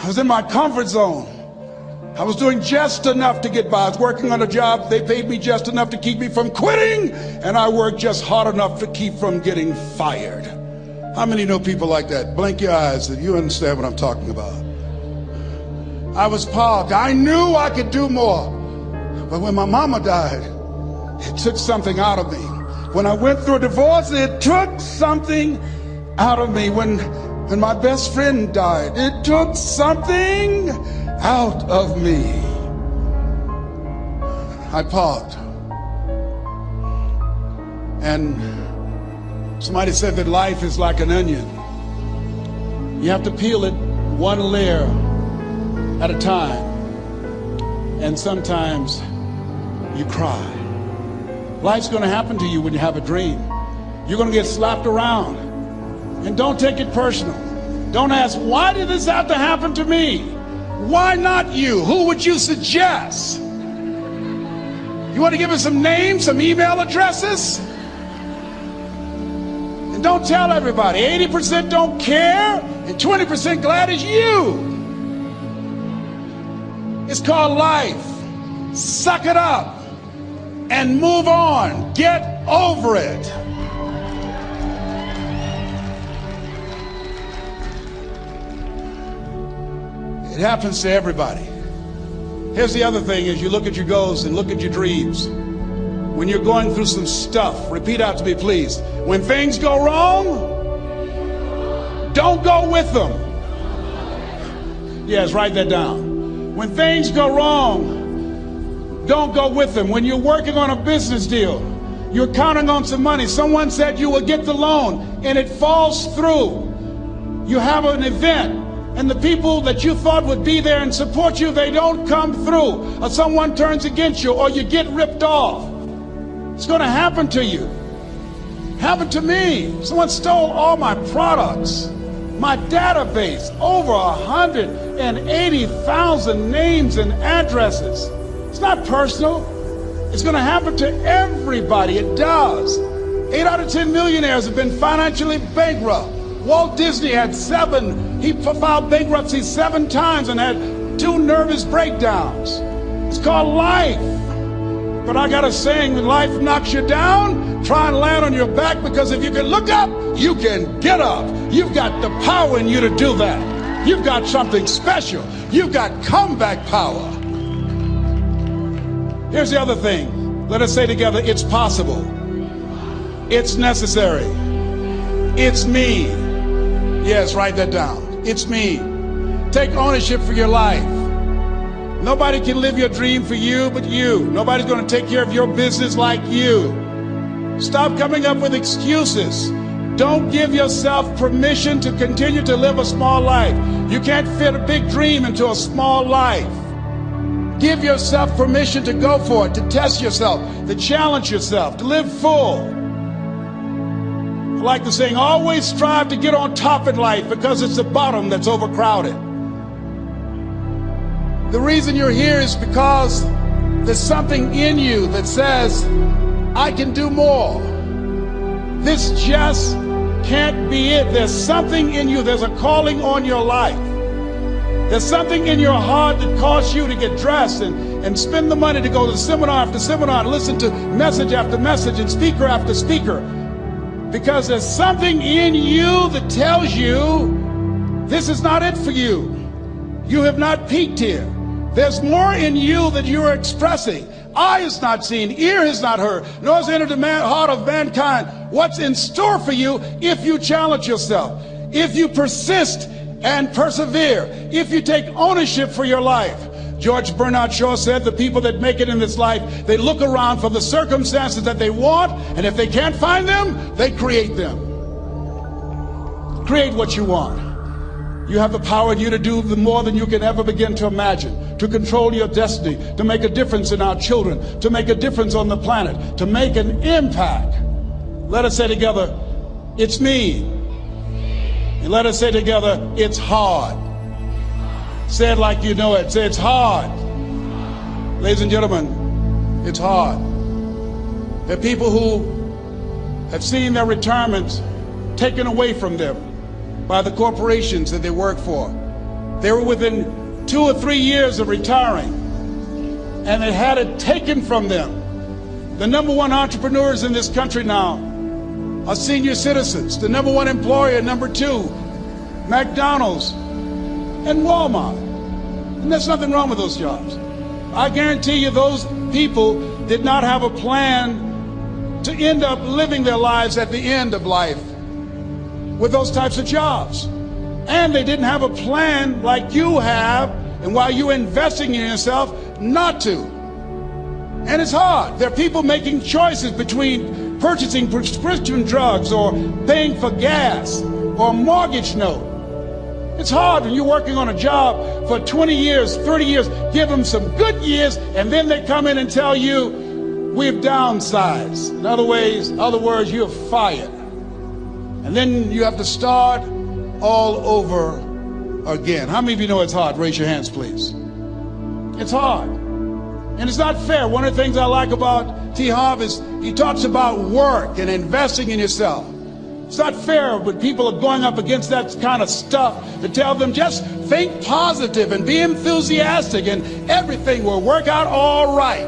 I was in my comfort zone. I was doing just enough to get by. I was working on a job. They paid me just enough to keep me from quitting, and I worked just hard enough to keep from getting fired. How many know people like that? Blink your eyes if you understand what I'm talking about. I was parked. I knew I could do more. But when my mama died, it took something out of me. When I went through a divorce, it took something out of me. When my best friend died, it took something out of me. I parked. And somebody said that life is like an onion. You have to peel it one layer at a time. And sometimes you cry. Life's going to happen to you when you have a dream. You're going to get slapped around. And don't take it personal. Don't ask, why did this have to happen to me? Why not you? Who would you suggest? You want to give us some names, some email addresses? And don't tell everybody. 80% don't care and 20% glad it's you. It's called life. Suck it up and move on. Get over it. It happens to everybody. Here's the other thing: is you look at your goals and look at your dreams. When you're going through some stuff, repeat out to me, please. When things go wrong, don't go with them. Yes, write that down. When things go wrong, don't go with them. When you're working on a business deal, you're counting on some money. Someone said you will get the loan and it falls through. You have an event, and the people that you thought would be there and support you, they don't come through. Or someone turns against you, or you get ripped off. It's going to happen to you. Happened to me. Someone stole all my products, my database, over 180,000 names and addresses. It's not personal. It's going to happen to everybody. It does. 8 out of 10 millionaires have been financially bankrupt. Walt Disney had he filed bankruptcy 7 times and had 2 nervous breakdowns. It's called life. But I got a saying: when life knocks you down, try and land on your back, because if you can look up, you can get up. You've got the power in you to do that. You've got something special. You've got comeback power. Here's the other thing. Let us say together, it's possible. It's necessary. It's me. Yes, write that down. It's me. Take ownership for your life. Nobody can live your dream for you but you. Nobody's going to take care of your business like you. Stop coming up with excuses. Don't give yourself permission to continue to live a small life. You can't fit a big dream into a small life. Give yourself permission to go for it, to test yourself, to challenge yourself, to live full. I like the saying, always strive to get on top in life, because it's the bottom that's overcrowded. The reason you're here is because there's something in you that says, I can do more. This just can't be it. There's something in you. There's a calling on your life. There's something in your heart that caused you to get dressed and spend the money to go to seminar after seminar, and listen to message after message and speaker after speaker. Because there's something in you that tells you this is not it for you. You have not peaked here. There's more in you that you are expressing. Eye has not seen, ear has not heard, nor has entered the heart of mankind what's in store for you if you challenge yourself, if you persist and persevere, if you take ownership for your life. George Bernard Shaw said the people that make it in this life, they look around for the circumstances that they want, and if they can't find them, they create them. Create what you want. You have the power in you to do more than you can ever begin to imagine, to control your destiny, to make a difference in our children, to make a difference on the planet, to make an impact. Let us say together, it's me. And let us say together, it's hard. Say it like you know it. Say, it's hard. Ladies and gentlemen, it's hard. There are people who have seen their retirements taken away from them by the corporations that they work for. They were within 2 or 3 years of retiring, and they had it taken from them. The number one entrepreneurs in this country now are senior citizens. The number one employer, number two, McDonald's and Walmart. And there's nothing wrong with those jobs. I guarantee you those people did not have a plan to end up living their lives at the end of life with those types of jobs. And they didn't have a plan like you have, and while you're investing in yourself, not to. And it's hard. There are people making choices between purchasing prescription drugs or paying for gas or a mortgage note. It's hard when you're working on a job for 20 years, 30 years, give them some good years, and then they come in and tell you, we've downsized. In other words, you're fired. And then you have to start all over again. How many of you know it's hard? Raise your hands, please. It's hard. And it's not fair. One of the things I like about T. Harv is he talks about work and investing in yourself. It's not fair when people are going up against that kind of stuff to tell them just think positive and be enthusiastic and everything will work out all right.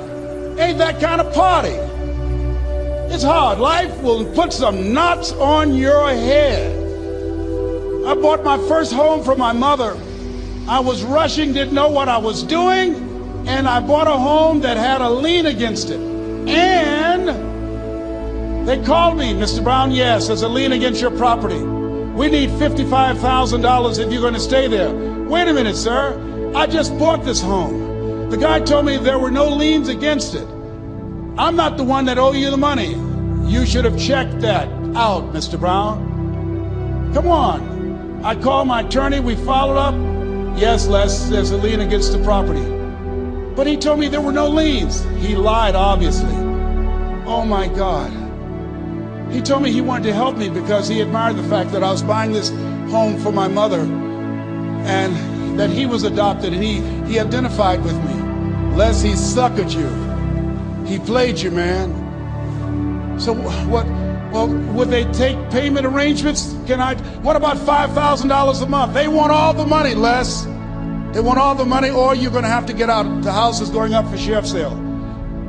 Ain't that kind of party. It's hard. Life will put some knots on your head. I bought my first home for my mother. I was rushing, didn't know what I was doing. And I bought a home that had a lien against it. And they called me, Mr. Brown, yes, there's a lien against your property. We need $55,000 if you're going to stay there. Wait a minute, sir. I just bought this home. The guy told me there were no liens against it. I'm not the one that owe you the money. You should have checked that out, Mr. Brown. Come on. I called my attorney. We followed up. Yes, Les, there's a lien against the property. But he told me there were no liens. He lied, obviously. Oh my God. He told me he wanted to help me because he admired the fact that I was buying this home for my mother and that he was adopted, and he identified with me. Les, he suckered you. He played you, man. So what? Well, would they take payment arrangements? What about $5,000 a month? They want all the money, Les. They want all the money, or you're going to have to get out. The house is going up for sheriff's sale.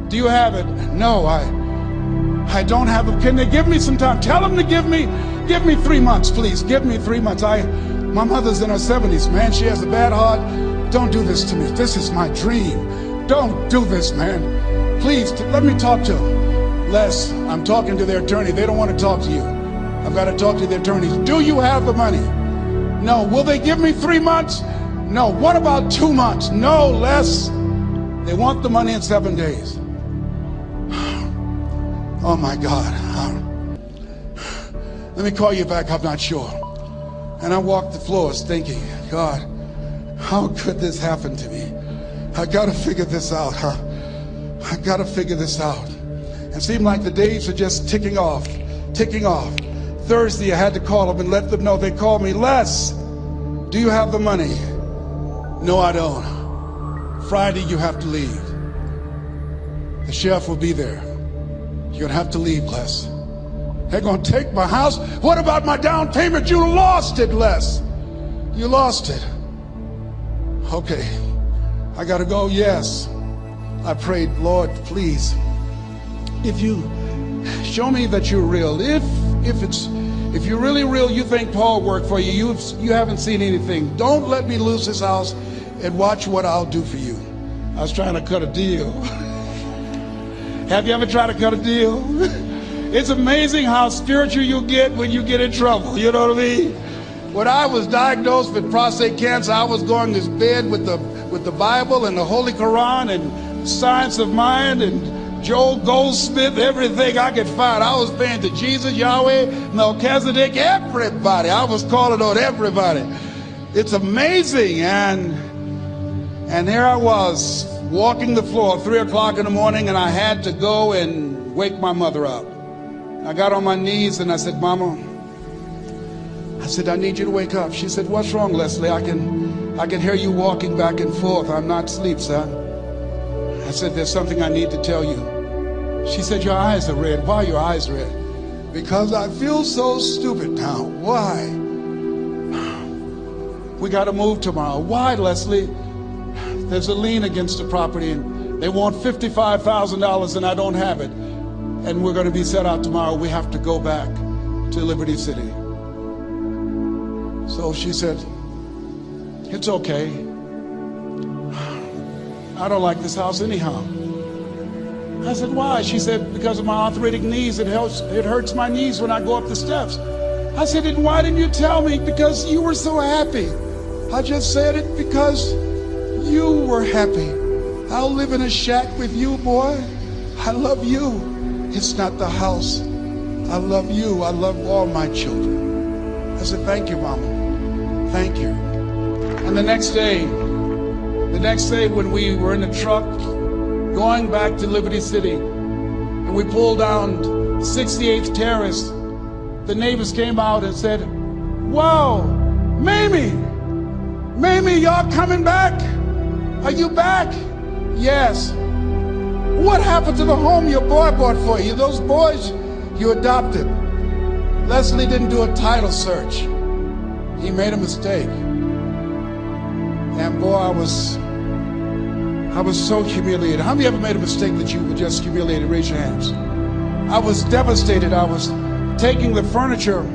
Do you have it? No, I don't have it. Can they give me some time? Tell them to give me 3 months, please. Give me 3 months. My mother's in her 70s, man. She has a bad heart. Don't do this to me. This is my dream. Don't do this, man. Please, let me talk to them. Les, I'm talking to their attorney. They don't want to talk to you. I've got to talk to their attorneys. Do you have the money? No. Will they give me 3 months? No. What about 2 months? No, Les. They want the money in 7 days. Oh my God. Let me call you back. I'm not sure. And I walked the floors thinking, God, how could this happen to me? I got to figure this out, I got to figure this out. It seemed like the days are just ticking off, ticking off. Thursday, I had to call them and let them know. They called me, Les, do you have the money? No, I don't. Friday, you have to leave. The sheriff will be there. You're going to have to leave, Les. They're going to take my house. What about my down payment? You lost it, Les. You lost it. Okay. I got to go. Yes. I prayed, Lord, please, if you show me that you're real, if you're really real, you think Paul worked for you, you haven't seen anything. Don't let me lose this house and watch what I'll do for you. I was trying to cut a deal. Have you ever tried to cut a deal? It's amazing how spiritual you get when you get in trouble. You know what I mean? When I was diagnosed with prostate cancer, I was going to bed with the Bible and the Holy Quran and Science of Mind and Joel Goldsmith, everything I could find. I was praying to Jesus, Yahweh, Melchizedek, everybody. I was calling on everybody. It's amazing. And here I was walking the floor 3 o'clock in the morning, and I had to go and wake my mother up. I got on my knees and I said, Mama, I said, I need you to wake up. She said, what's wrong, Leslie? I can hear you walking back and forth. I'm not asleep, son. I said, there's something I need to tell you. She said, your eyes are red. Why are your eyes red? Because I feel so stupid now. Why? we got to move tomorrow. Why, Leslie? There's a lien against the property and they want $55,000 and I don't have it. And we're going to be set out tomorrow. We have to go back to Liberty City. So she said, it's okay. I don't like this house anyhow. I said, why? She said, because of my arthritic knees, it hurts my knees when I go up the steps. I said, and why didn't you tell me? Because you were so happy. I just said it because you were happy. I'll live in a shack with you, boy. I love you. It's not the house. I love you. I love all my children. I said, thank you, Mama. Thank you. And the next day when we were in the truck going back to Liberty City and we pulled down 68th Terrace, the neighbors came out and said, wow, Mamie, y'all coming back? Are you back? Yes. What happened to the home your boy bought for you? Those boys you adopted. Leslie didn't do a title search. He made a mistake. And boy, I was so humiliated. How many ever made a mistake that you were just humiliated? Raise your hands. I was devastated. I was taking the furniture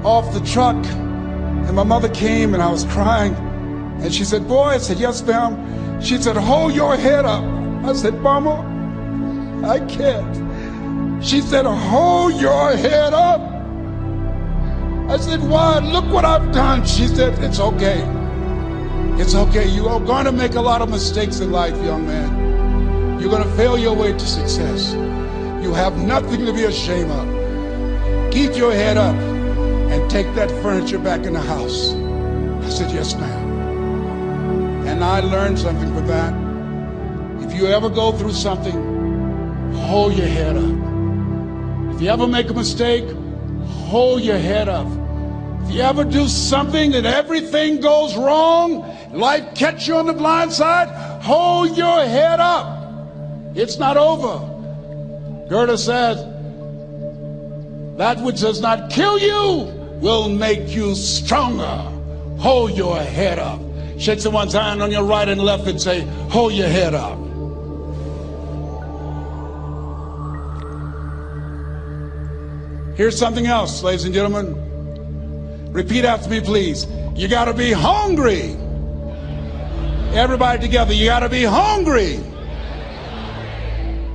off the truck and my mother came and I was crying and she said, boy, I said, yes, ma'am. She said, hold your head up. I said, Mama, I can't. She said, hold your head up. I said, why? Look what I've done. She said, it's okay. It's okay. You are going to make a lot of mistakes in life, young man. You're going to fail your way to success. You have nothing to be ashamed of. Keep your head up and take that furniture back in the house. I said, yes, ma'am. And I learned something from that. If you ever go through something, hold your head up. If you ever make a mistake, hold your head up. If you ever do something and everything goes wrong, life catch you on the blind side, hold your head up. It's not over. Goethe said, that which does not kill you will make you stronger. Hold your head up. Shake someone's hand on your right and left and say, hold your head up. Here's something else, ladies and gentlemen. Repeat after me, please. You got to be hungry. Everybody together, you got to be hungry.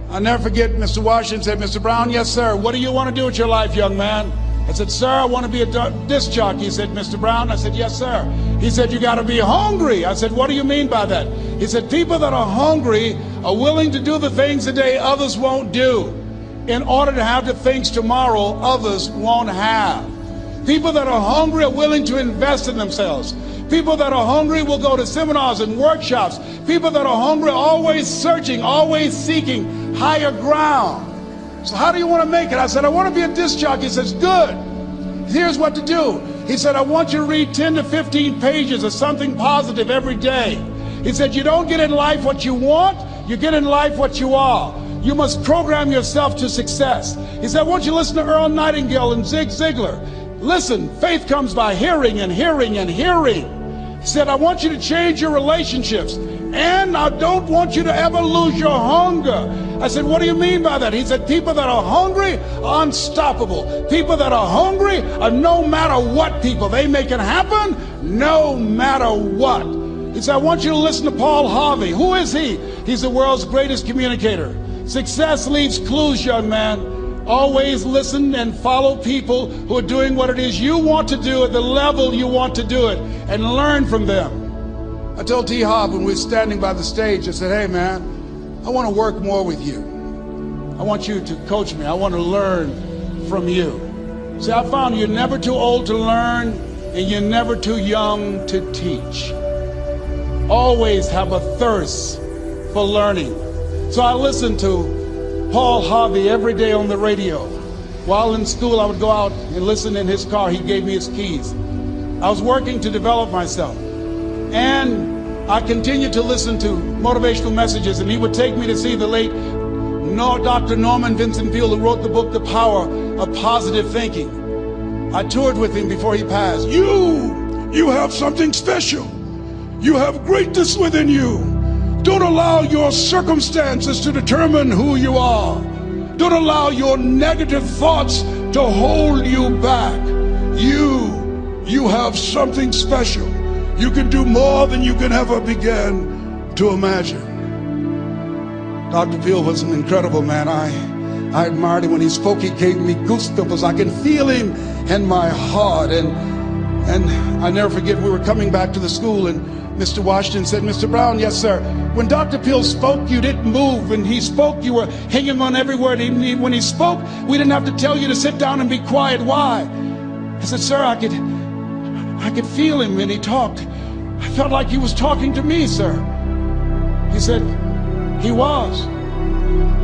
I'll never forget Mr. Washington said, Mr. Brown, yes, sir. What do you want to do with your life, young man? I said, sir, I want to be a disc jockey. He said, Mr. Brown? I said, yes, sir. He said, you got to be hungry. I said, what do you mean by that? He said, people that are hungry are willing to do the things today others won't do in order to have the things tomorrow others won't have. People that are hungry are willing to invest in themselves. People that are hungry will go to seminars and workshops. People that are hungry are always searching, always seeking higher ground. So how do you want to make it? I said, I want to be a disc jockey. He says, good. Here's what to do. He said, I want you to read 10 to 15 pages of something positive every day. He said, you don't get in life what you want, you get in life what you are. You must program yourself to success. He said, I want you to listen to Earl Nightingale and Zig Ziglar. Listen, faith comes by hearing and hearing and hearing. He said, I want you to change your relationships. And I don't want you to ever lose your hunger. I said, what do you mean by that? He said, people that are hungry are unstoppable. People that are hungry are no matter what people. They make it happen no matter what. He said, I want you to listen to Paul Harvey. Who is he? He's the world's greatest communicator. Success leaves clues, young man. Always listen and follow people who are doing what it is you want to do at the level you want to do it and learn from them. I told T. Hobb when we were standing by the stage, I said, hey man, I want to work more with you. I want you to coach me. I want to learn from you. See, I found you're never too old to learn and you're never too young to teach. Always have a thirst for learning. So I listened to Paul Harvey every day on the radio. While in school, I would go out and listen in his car. He gave me his keys. I was working to develop myself. And I continued to listen to motivational messages, and he would take me to see the late Dr. Norman Vincent Peale, who wrote the book, The Power of Positive Thinking. I toured with him before he passed. You You have something special. You have greatness within you. Don't allow your circumstances to determine who you are. Don't allow your negative thoughts to hold you back. You have something special. You can do more than you can ever begin to imagine. Dr. Patel was an incredible man. I admired him when he spoke. He gave me goosebumps. I can feel him in my heart. And I never forget, we were coming back to the school, and Mr. Washington said, Mr. Brown, yes, sir. When Dr. Patel spoke, you didn't move. When he spoke, you were hanging on every word. When he spoke, we didn't have to tell you to sit down and be quiet. Why? I said, sir, I could feel him when he talked. I felt like he was talking to me, sir. He said, he was.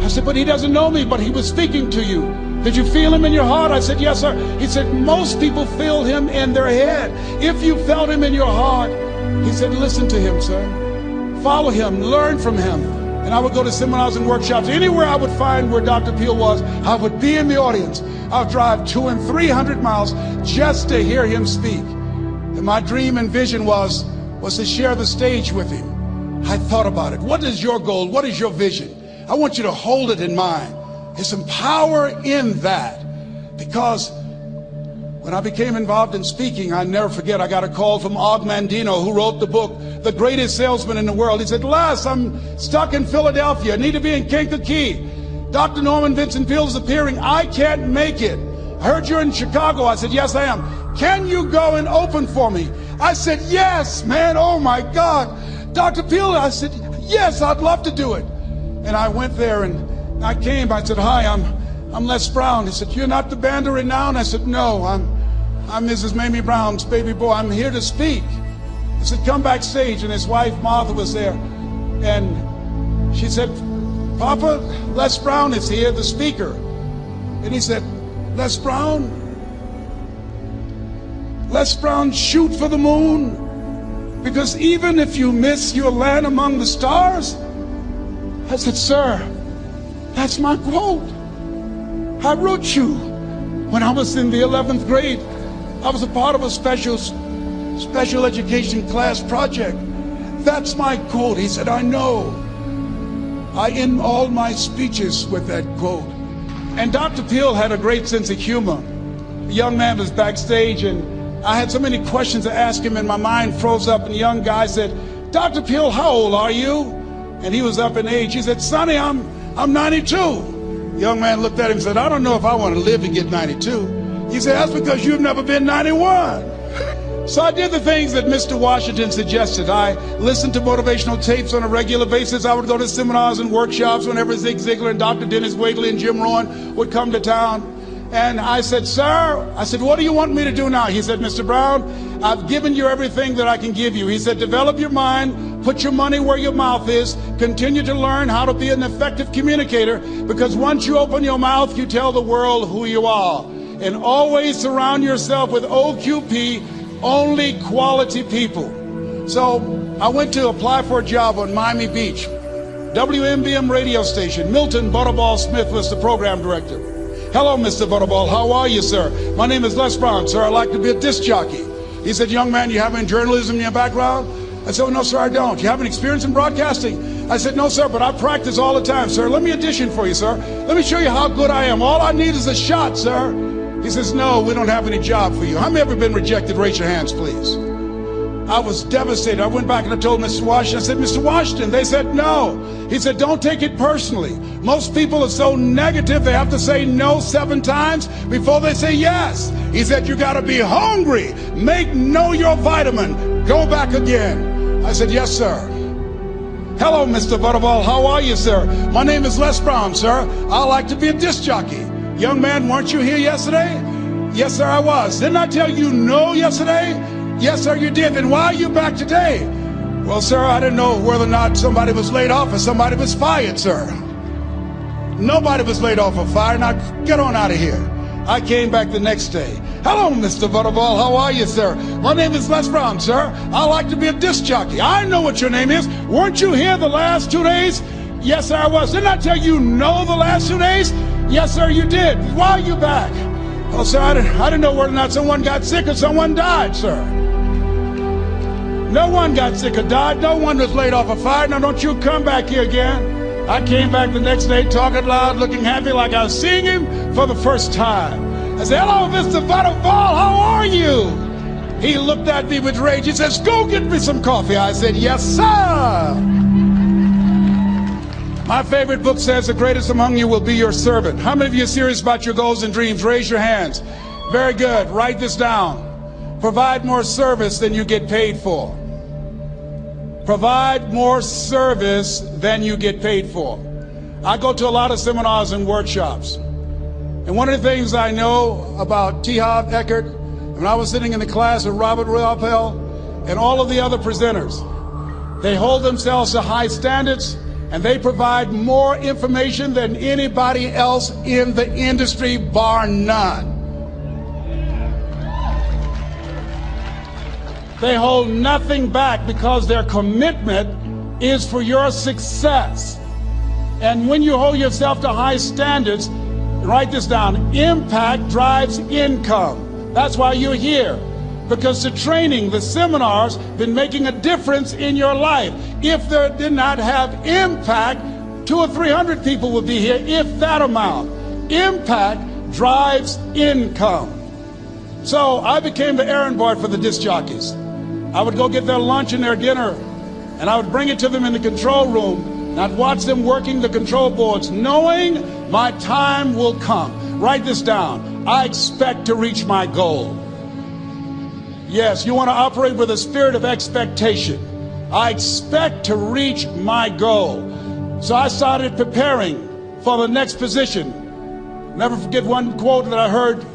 I said, but he doesn't know me, but he was speaking to you. Did you feel him in your heart? I said, yes, sir. He said, most people feel him in their head. If you felt him in your heart, he said, listen to him, sir. Follow him, learn from him. And I would go to seminars and workshops. Anywhere I would find where Dr. Patel was, I would be in the audience. I would drive 200 and 300 miles just to hear him speak. And my dream and vision was to share the stage with him. I thought about it. What is your goal? What is your vision? I want you to hold it in mind. There's some power in that, because when I became involved in speaking, I never forget, I got a call from Og Mandino, who wrote the book, The Greatest Salesman in the World. He said, Les, I'm stuck in Philadelphia. I need to be in Kankakee. Dr. Norman Vincent Peale is appearing. I can't make it. I heard you're in Chicago. I said, yes, I am. Can you go and open for me? I said, yes, man. Oh, my God. Dr. Patel, I said, yes, I'd love to do it. And I went there and I came. I said, hi, I'm Les Brown. He said, you're not the band of renown? I said, no, I'm Mrs. Mamie Brown's baby boy. I'm here to speak. He said, come backstage. And his wife, Martha, was there. And she said, Papa, Les Brown is here, the speaker. And he said, Les Brown, shoot for the moon, because even if you miss, you'll land among the stars. I said, sir, that's my quote. I wrote you when I was in the 11th grade. I was a part of a special education class project. That's my quote. He said, I know. I end all my speeches with that quote. And Dr. Patel had a great sense of humor. The young man was backstage, and I had so many questions to ask him, and my mind froze up, and the young guy said, Dr. Patel, how old are you? And he was up in age. He said, Sonny, I'm 92. The young man looked at him and said, I don't know if I want to live to get 92. He said, that's because you've never been 91. So I did the things that Mr. Washington suggested. I listened to motivational tapes on a regular basis. I would go to seminars and workshops whenever Zig Ziglar and Dr. Dennis Waitley and Jim Rohn would come to town. And I said, sir, what do you want me to do now? He said, Mr. Brown, I've given you everything that I can give you. He said, develop your mind, put your money where your mouth is, continue to learn how to be an effective communicator, because once you open your mouth, you tell the world who you are. And always surround yourself with OQP, only quality people. So I went to apply for a job on Miami Beach. WMBM radio station. Milton Butterball Smith was the program director. Hello, Mr. Butterball. How are you, sir? My name is Les Brown, sir. I'd like to be a disc jockey. He said, young man, you have any journalism in your background? I said, oh, no, sir, I don't. You have any experience in broadcasting? I said, no, sir, but I practice all the time, sir. Let me audition for you, sir. Let me show you how good I am. All I need is a shot, sir. He says, no, we don't have any job for you. How many ever been rejected? Raise your hands, please. I was devastated. I went back and I told Mr. Washington, I said, Mr. Washington, they said no. He said, don't take it personally. Most people are so negative, they have to say no 7 times before they say yes. He said, you got to be hungry. Know your vitamin. Go back again. I said, yes, sir. Hello, Mr. Butterball. How are you, sir? My name is Les Brown, sir. I like to be a disc jockey. Young man, weren't you here yesterday? Yes, sir, I was. Didn't I tell you no yesterday? Yes, sir, you did. Then why are you back today? Well, sir, I didn't know whether or not somebody was laid off or somebody was fired, sir. Nobody was laid off or fired. Now, get on out of here. I came back the next day. Hello, Mr. Butterball. How are you, sir? My name is Les Brown, sir. I like to be a disc jockey. I know what your name is. Weren't you here the last 2 days? Yes, sir, I was. Didn't I tell you no the last 2 days? Yes, sir, you did. Why are you back? Well, sir, I didn't know whether or not someone got sick or someone died, sir. No one got sick or died. No one was laid off a fire. Now don't you come back here again. I came back the next day talking loud, looking happy like I was seeing him for the first time. I said, hello, Mr. Butterball, how are you? He looked at me with rage. He says, go get me some coffee. I said, yes, sir. My favorite book says the greatest among you will be your servant. How many of you are serious about your goals and dreams? Raise your hands. Very good. Write this down. Provide more service than you get paid for. Provide more service than you get paid for. I go to a lot of seminars and workshops. And one of the things I know about T. Harv Eckert, when I was sitting in the class with Robert Ruppel and all of the other presenters, they hold themselves to high standards and they provide more information than anybody else in the industry, bar none. They hold nothing back because their commitment is for your success. And when you hold yourself to high standards, write this down, impact drives income. That's why you're here. Because the training, the seminars, been making a difference in your life. If they did not have impact, 200 or 300 people would be here, if that amount. Impact drives income. So I became the errand boy for the disc jockeys. I would go get their lunch and their dinner, and I would bring it to them in the control room, and I'd watch them working the control boards, knowing my time will come. Write this down. I expect to reach my goal. Yes, you want to operate with a spirit of expectation. I expect to reach my goal. So I started preparing for the next position. Never forget one quote that I heard.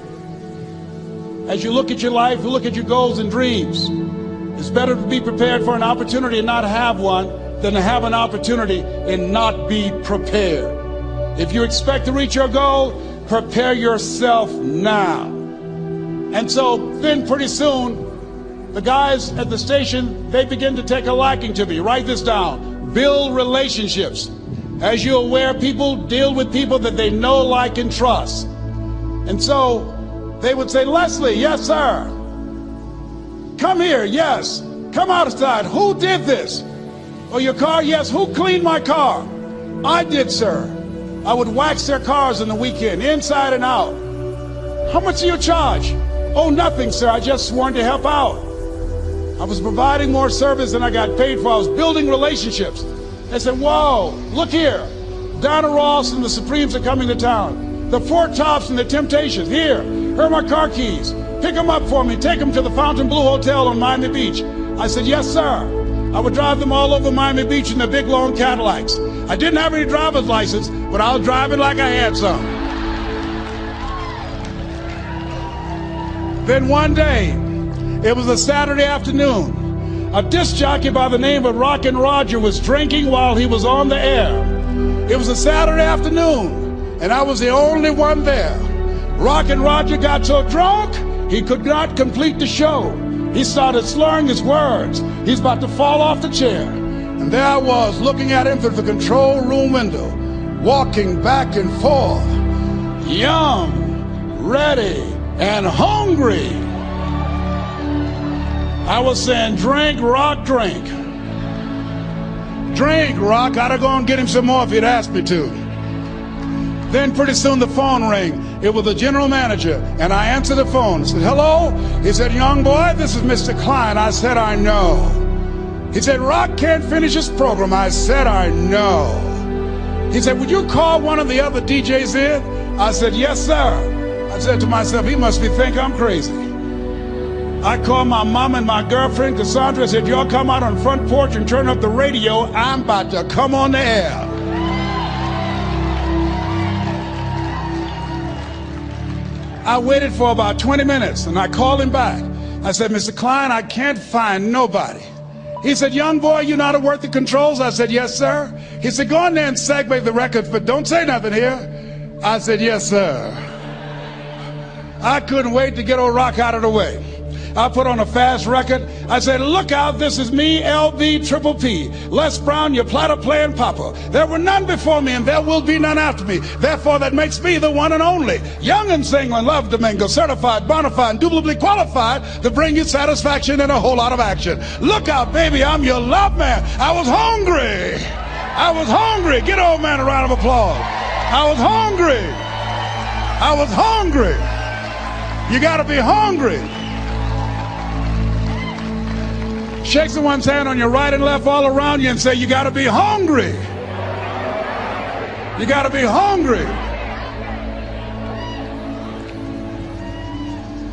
As you look at your life, you look at your goals and dreams. It's better to be prepared for an opportunity and not have one than to have an opportunity and not be prepared. If you expect to reach your goal, prepare yourself now. And so then pretty soon, the guys at the station, they begin to take a liking to me. Write this down. Build relationships. As you're aware, people deal with people that they know, like, and trust. And so they would say, Leslie, yes, sir. Come here, yes. Come outside. Who did this? Oh, your car? Yes. Who cleaned my car? I did, sir. I would wax their cars on the weekend, inside and out. How much do you charge? Oh, nothing, sir. I just wanted to help out. I was providing more service than I got paid for. I was building relationships. They said, whoa, look here. Donna Ross and the Supremes are coming to town. The Four Tops and the Temptations. Here are my car keys. Pick them up for me. Take them to the Fontainebleau Hotel on Miami Beach. I said, yes, sir. I would drive them all over Miami Beach in their big, long Cadillacs. I didn't have any driver's license, but I was driving like I had some. Then one day, it was a Saturday afternoon. A disc jockey by the name of Rockin' Roger was drinking while he was on the air. It was a Saturday afternoon, and I was the only one there. Rockin' Roger got so drunk, he could not complete the show. He started slurring his words. He's about to fall off the chair. And there I was, looking at him through the control room window, walking back and forth, young, ready, and hungry. I was saying, drink, Rock, drink. Drink, Rock. I'd have gone and get him some more if he'd asked me to. Then pretty soon the phone rang. It was the general manager, and I answered the phone. I said, hello? He said, young boy, this is Mr. Klein. I said, I know. He said, Rock can't finish his program. I said, I know. He said, would you call one of the other DJs in? I said, yes, sir. I said to myself, he must think I'm crazy. I called my mom and my girlfriend, Cassandra. I said, y'all come out on the front porch and turn up the radio. I'm about to come on the air. I waited for about 20 minutes, and I called him back. I said, Mr. Klein, I can't find nobody. He said, young boy, you know how to work the controls? I said, yes, sir. He said, go in there and segue the record, but don't say nothing here. I said, yes, sir. I couldn't wait to get old Rock out of the way. I put on a fast record. I said, look out, this is me, LB Triple P, Les Brown, your platter playing papa. There were none before me and there will be none after me. Therefore, that makes me the one and only. Young and single and love to mingle, certified, bona fide, indubitably qualified to bring you satisfaction and a whole lot of action. Look out, baby, I'm your love man. I was hungry. I was hungry. Get old man a round of applause. I was hungry. I was hungry. You got to be hungry. Shake someone's hand on your right and left all around you and say, you got to be hungry. You got to be hungry.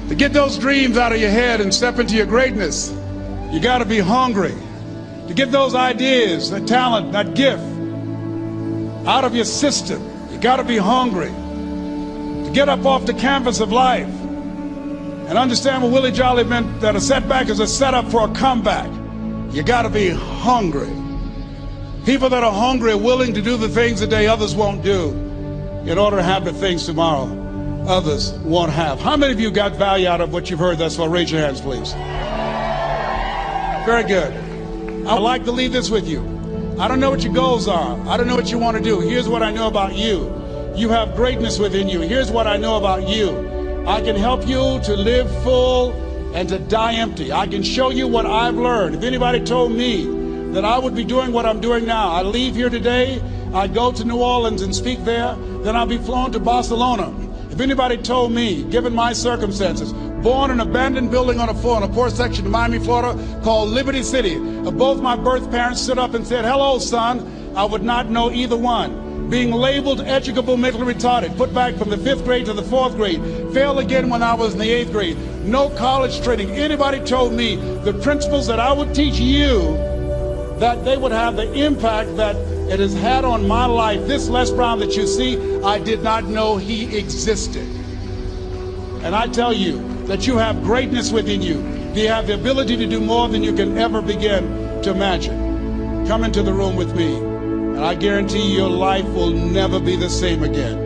To get those dreams out of your head and step into your greatness, you got to be hungry. To get those ideas, that talent, that gift out of your system, you got to be hungry. To get up off the canvas of life and understand what Willie Jolly meant, that a setback is a setup for a comeback. You got to be hungry. People that are hungry are willing to do the things today others won't do in order to have the things tomorrow others won't have. How many of you got value out of what you've heard thus far? Raise your hands, please. Very good. I'd like to leave this with you. I don't know what your goals are. I don't know what you want to do. Here's what I know about you. You have greatness within you. Here's what I know about you. I can help you to live full and to die empty. I can show you what I've learned. If anybody told me that I would be doing what I'm doing now, I leave here today, I go to New Orleans and speak there, then I'll be flown to Barcelona. If anybody told me, given my circumstances, born in an abandoned building on a poor section of Miami, Florida, called Liberty City, both my birth parents stood up and said, hello, son, I would not know either one. Being labeled educable mentally retarded, put back from the 5th grade to the 4th grade, failed again when I was in the 8th grade, no college training. Anybody told me the principles that I would teach you, that they would have the impact that it has had on my life. This Les Brown that you see, I did not know he existed. And I tell you that you have greatness within you. You have the ability to do more than you can ever begin to imagine. Come into the room with me, and I guarantee you your life will never be the same again.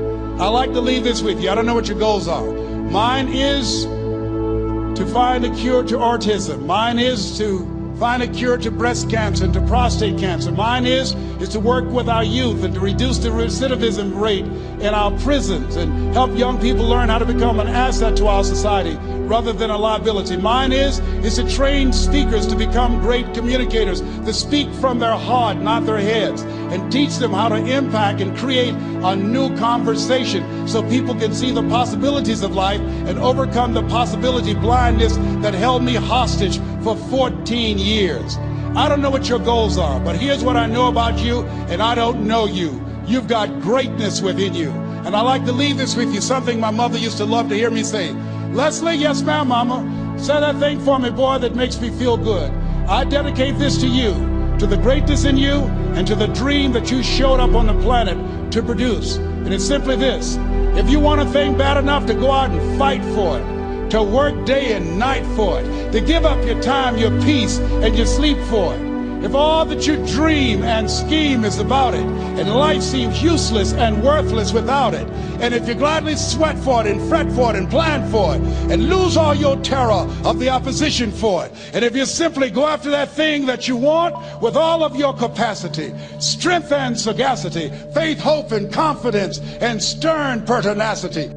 I like to leave this with you. I don't know what your goals are. Mine is to find a cure to autism. Mine is to find a cure to breast cancer and to prostate cancer. Mine is to work with our youth and to reduce the recidivism rate in our prisons and help young people learn how to become an asset to our society rather than a liability. Mine is to train speakers to become great communicators, to speak from their heart, not their heads, and teach them how to impact and create a new conversation so people can see the possibilities of life and overcome the possibility blindness that held me hostage for 14 years. I don't know what your goals are, but here's what I know about you, and I don't know you. You've got greatness within you. And I like to leave this with you, something my mother used to love to hear me say. Leslie, yes ma'am, mama. Say that thing for me, boy, that makes me feel good. I dedicate this to you, to the greatness in you, and to the dream that you showed up on the planet to produce. And it's simply this. If you want a thing bad enough to go out and fight for it, to work day and night for it, to give up your time, your peace, and your sleep for it. If all that you dream and scheme is about it, and life seems useless and worthless without it, and if you gladly sweat for it and fret for it and plan for it, and lose all your terror of the opposition for it, and if you simply go after that thing that you want with all of your capacity, strength and sagacity, faith, hope, and confidence, and stern pertinacity,